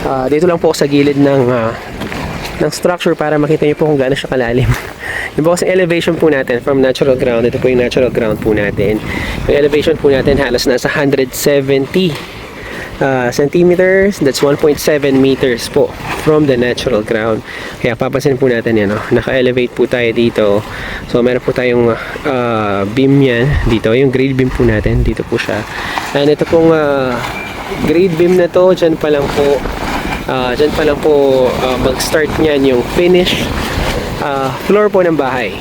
Dito lang po sa gilid ng structure para makita niyo po kung gaano siya kalalim. Yung po kasi elevation po natin from natural ground, ito po yung natural ground po natin. Yung elevation po natin halos nasa 170 centimeters, that's 1.7 meters po from the natural ground. Kaya papansin po natin yan, naka-elevate po tayo dito. So meron po tayong beam yan dito, yung grade beam po natin, dito po siya. And ito pong grade beam na to, dyan pa lang po mag-start niyan yung finish floor po ng bahay.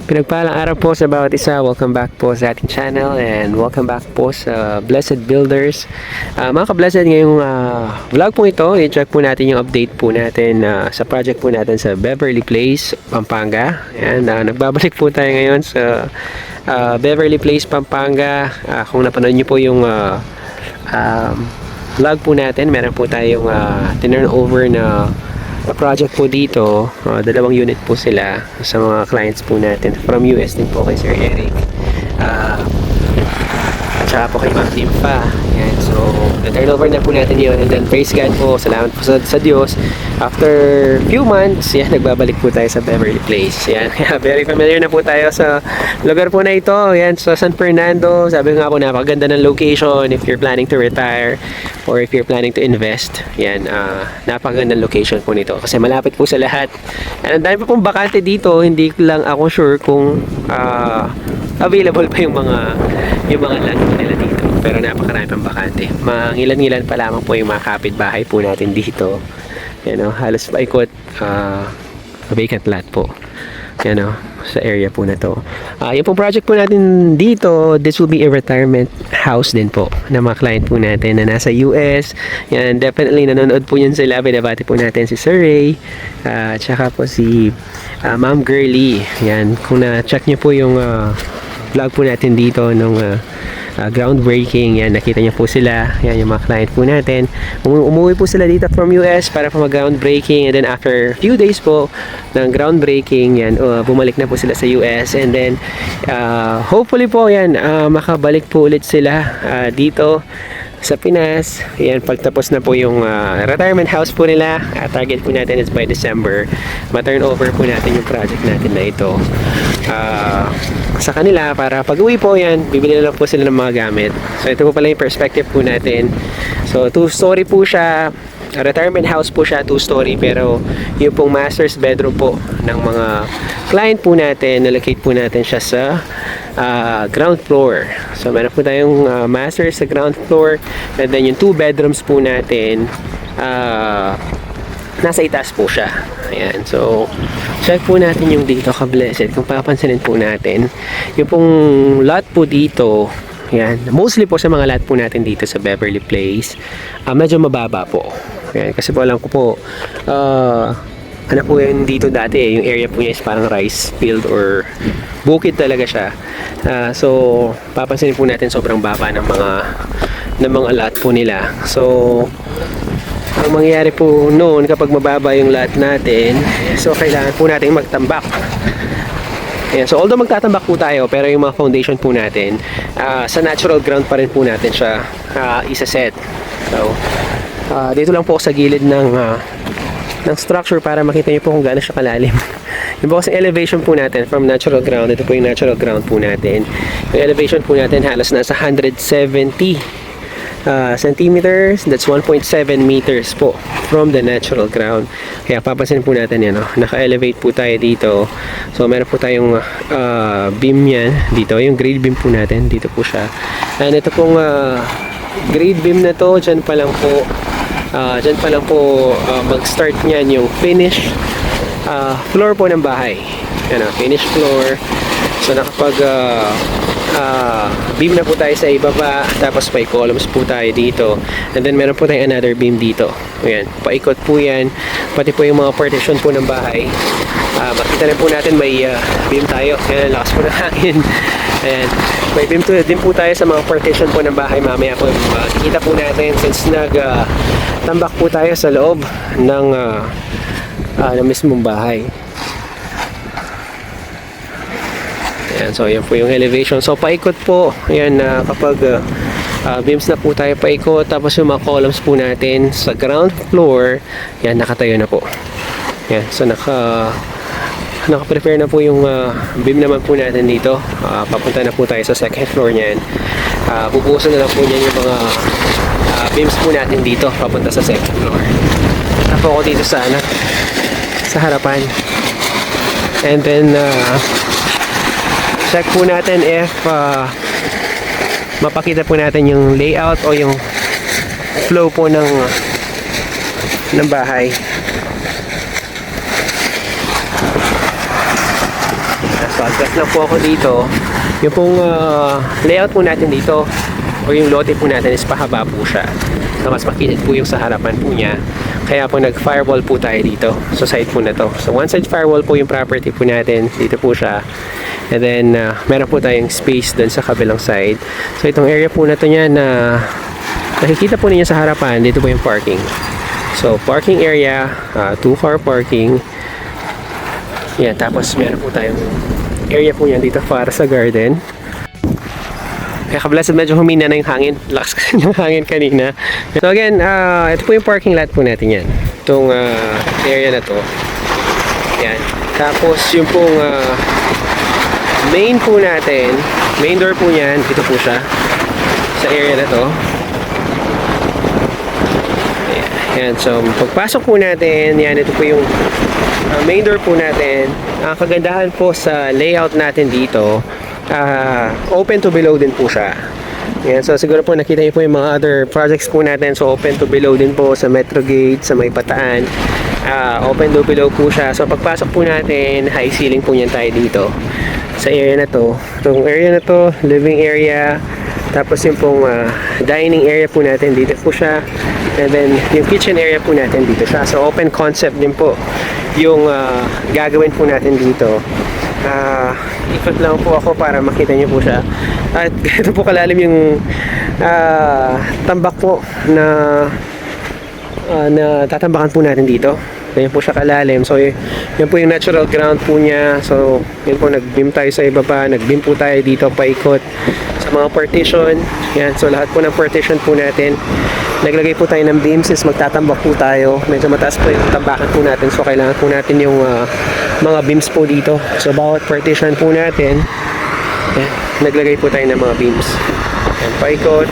Pinagpalang araw po sa bawat isa. Welcome back po sa ating channel and welcome back po sa Blessed Builders. Mga ka-blessed, ngayong vlog po ito, i-check po natin yung update po natin sa project po natin sa Beverly Place, Pampanga. Ayan, nagbabalik po tayo ngayon sa Beverly Place, Pampanga. Kung napanood nyo po yung vlog po natin, meron po tayong turn over na project po dito. Dalawang unit po sila sa mga clients po natin from US din po kay Sir Eric at saka po kay Ma'am Limpa. Yan. So na-turn over na po natin yun, and then praise God po, salamat po sa Diyos, after few months yan, nagbabalik po tayo sa Beverly Place. Yan. Very familiar na po tayo sa lugar po na ito. Yan, sa San Fernando. Sabi nga po, napakaganda ng location if you're planning to retire or if you're planning to invest. Yan, napakagandang location po nito kasi malapit po sa lahat. And ang dami po pong bakante dito. Hindi lang ako sure kung available pa yung mga land nila dito, pero napakarami pang bakante. Mangilan-ngilan pa lamang po yung mga kapitbahay po natin dito. Halos paikot vacant lot po sa area po na to. Yung pong project po natin dito, this will be a retirement house din po ng mga client po natin na nasa US. Yan, definitely nanonood po yun sila. Binabati po natin si Sir Ray at saka po si Ma'am Girly. Yan, kung na-check nyo po yung vlog po natin dito nung groundbreaking, yan, nakita niyo po sila. Yan yung mga client po natin. Umuwi po sila dito from US para po mag-groundbreaking, and then after few days po ng groundbreaking, yan, bumalik na po sila sa US, and then hopefully po yan, makabalik po ulit sila dito sa Pinas. Yan, pagtapos na po yung retirement house po nila. Target po natin is by December ma-turn over po natin yung project natin na ito sa kanila, para pag uwi po yan, bibili na lang po sila ng mga gamit. So ito po pala yung perspective po natin. So 2-story po siya, retirement house po siya, 2-story, pero yung pong master's bedroom po ng mga client po natin, nalocate po natin siya sa ground floor. So meron po tayong master's sa ground floor, and then yung 2 bedrooms po natin nasa itaas po siya. Ayan, so check po natin yung dito, ka-blessed. Kung papansinin po natin yung pong lot po dito, yan, mostly po sa mga lot po natin dito sa Beverly Place, medyo mababa po. Ayan, kasi po alam ko po ano po yun dito dati, yung area po niya is parang rice field or bukid talaga siya. So papansinin po natin sobrang baba ng mga lot po nila. So ang mangyayari po noon kapag mababa yung lot natin, so kailangan po natin magtambak. Ayan, so although magtatambak po tayo, pero yung mga foundation po natin sa natural ground pa rin po natin siya isa-set. So dito lang po sa gilid ng structure para makita niyo po kung gaano siya kalalim. Yung po kasi elevation po natin from natural ground, ito po yung natural ground po natin. Yung elevation po natin halos nasa 170 centimeters, that's 1.7 meters po from the natural ground. Kaya papansin po natin yan, naka-elevate po tayo dito. So meron po tayong beam yan dito, yung grade beam po natin, dito po siya. And ito pong grade beam na to, dyan pa lang po mag-start niyan yung finish floor po ng bahay. Finish floor. So nakapag beam na po tayo sa ibaba, tapos may columns po tayo dito, and then meron po tayong another beam dito. Ayan, paikot po yan, pati po yung mga partition po ng bahay. Makita rin po natin may beam tayo. Ayan, lakas po ng hangin. Ayan, may beam din po tayo sa mga partition po ng bahay. Mamaya po makikita po natin since tambak po tayo sa loob ng mismong bahay. Ayan, so yan po yung elevation. So paikot po. Ayan, kapag beams na po tayo paikot, tapos yung mga columns po natin sa ground floor, yan, nakatayo na po. Ayan, so naka-prepare na po yung beam naman po natin dito. Papunta na po tayo sa second floor niyan. Bubuhusan na lang po niyan yung mga beams po natin dito papunta sa second floor. Tapo ako dito sa harapan. And then check po natin if mapakita po natin yung layout o yung flow po ng bahay. So adjust lang po ako dito. Yung pong layout po natin dito o yung lote po natin is pahaba po siya. So mas makikita po yung sa harapan po niya. Kaya po nag-firewall po tayo dito sa side po na to. So one side firewall po yung property po natin. Dito po siya. And then meron po tayong space dun sa kabilang side. So itong area po na to niya na nakikita po ninyo sa harapan, dito po yung parking. So parking area, 2-car parking. Yan, tapos meron po tayong area po yan dito para sa garden. Kaya kablasad medyo humina na yung hangin. Lakas ka yung hangin kanina. So again, ito po yung parking lot po natin yan. Itong area na to. Yan. Tapos yung pong main po natin, main door po yan, ito po siya. Sa area na to. Yan. So pagpasok po natin, yan, ito po yung main door po natin. Ang kagandahan po sa layout natin dito, open to below din po siya. Yan, so siguro po nakita niyo po yung mga other projects po natin. So open to below din po sa Metro Gate, sa May Bataan. Open to below po siya. So pagpasok po natin, high ceiling po niyan tayo dito sa area na to. Itong area na to, living area. Tapos yung pong dining area po natin, dito po siya. And then yung kitchen area po natin, dito siya. So open concept din po yung gagawin po natin dito. Ikot lang po ako para makita nyo po siya. At ito po kalalim yung tambak po na tatambakan po natin dito. Ganyan po siya kalalim. So yan po yung natural ground po niya. So yan po, nag-beam tayo sa ibaba, nag-beam po tayo dito paikot sa mga partition. Yan, so lahat po ng partition po natin, naglagay po tayo ng beams since magtatambak po tayo. Medyo mataas po yung tambakan po natin. So kailangan po natin yung mga beams po dito. So bawat partition po natin, yan, naglagay po tayo ng mga beams. Yan, paikot.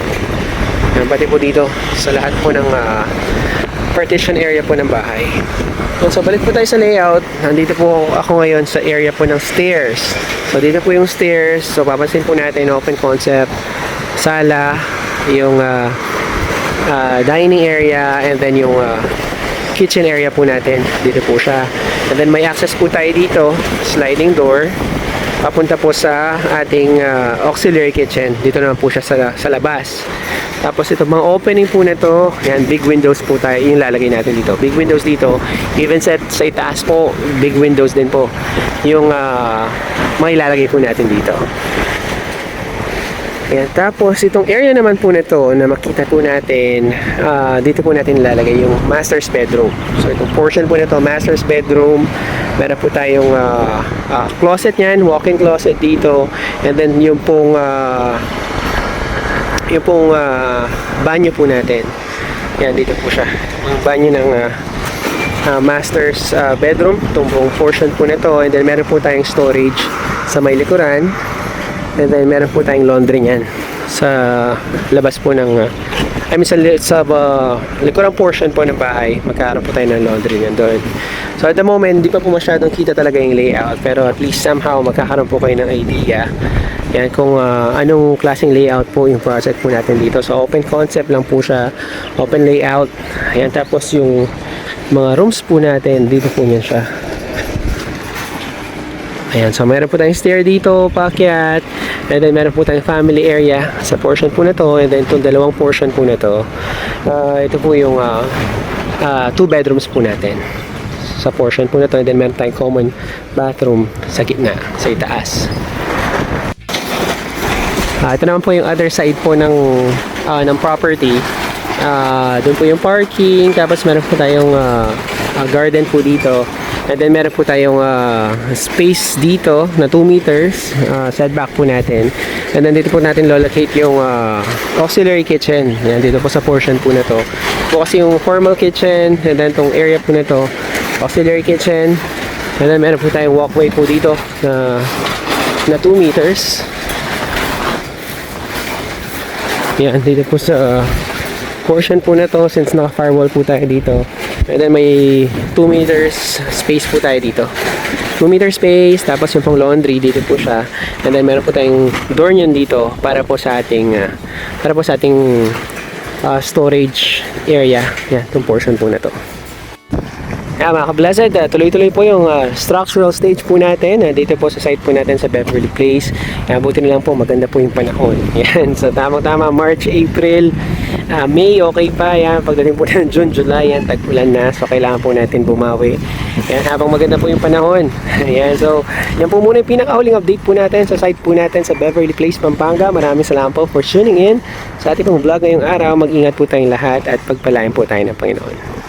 Yan, pati po dito sa lahat po ng partition area po ng bahay. So balik po tayo sa layout. Nandito po ako ngayon sa area po ng stairs. So dito po yung stairs. So papansin po natin, open concept, sala, yung dining area, and then yung kitchen area po natin. Dito po siya. And then may access po tayo dito, sliding door, papunta po sa ating auxiliary kitchen. Dito naman po siya sa labas. Tapos ito mga opening po na to, yan, big windows po tayo, yung lalagay natin dito. Big windows dito, even sa itaas po, big windows din po yung mga ilalagay po natin dito. Yan. Tapos itong area naman po na to na makita po natin, dito po natin ilalagay yung master's bedroom. So itong portion po na to, master's bedroom. Meron po tayong closet yan, walk-in closet dito. And then yung pong banyo po natin. Yan, dito po siya. Yung banyo ng master's bedroom. Itong buong portion po na to. And then meron po tayong storage sa may likuran. And then meron po tayong laundry niyan sa labas po ng sa likurang portion po ng bahay. Magkakaroon po tayo ng laundry niyan doon. So at the moment, hindi pa po masyadong kita talaga yung layout, pero at least somehow magkakaroon po kayo ng idea yan kung anong klaseng layout po yung project po natin dito. So open concept lang po siya, open layout. Ayan, tapos yung mga rooms po natin, dito po yan siya. Ayan, so meron po tayong stair dito, paakyat. And then meron po tayong family area sa portion po na to. And then itong dalawang portion po na to. Ito po yung 2 bedrooms po natin sa portion po na to. And then meron tayong common bathroom sa gitna, sa itaas. Ito naman po yung other side po ng property. Doon po yung parking. Tapos meron po tayong garden po dito. And then meron po tayong space dito na 2 meters setback po natin. And then dito po natin locate yung auxiliary kitchen. Yan, dito po sa portion po na to. Po kasi yung formal kitchen, and then tong area po na to, auxiliary kitchen. And then meron po tayong walkway po dito na 2 meters. Yan, dito po sa portion po na to, since naka-firewall po tayo dito. And then may 2 meters space po tayo dito. 2 meter space, tapos yung pang laundry dito po siya. And then meron po tayong door nyon dito para po sa ating storage area. Yan, itong portion po na to. Mga ka-blessed, tuloy-tuloy po yung structural stage po natin dito po sa site po natin sa Beverly Place. Buti na lang po, maganda po yung panahon. Yan, so tamang-tama, March, April, May, okay pa. Yan, pagdating po ng June, July, yan, tag-ulan na. So kailangan po natin bumawi. Yan, habang maganda po yung panahon. Yan, so yan po muna yung pinakahuling update po natin sa site po natin sa Beverly Place, Pampanga. Maraming salamat po for tuning in sa ating pong vlog ngayong araw. Mag-ingat po tayong lahat at pagpalain po tayo ng Panginoon.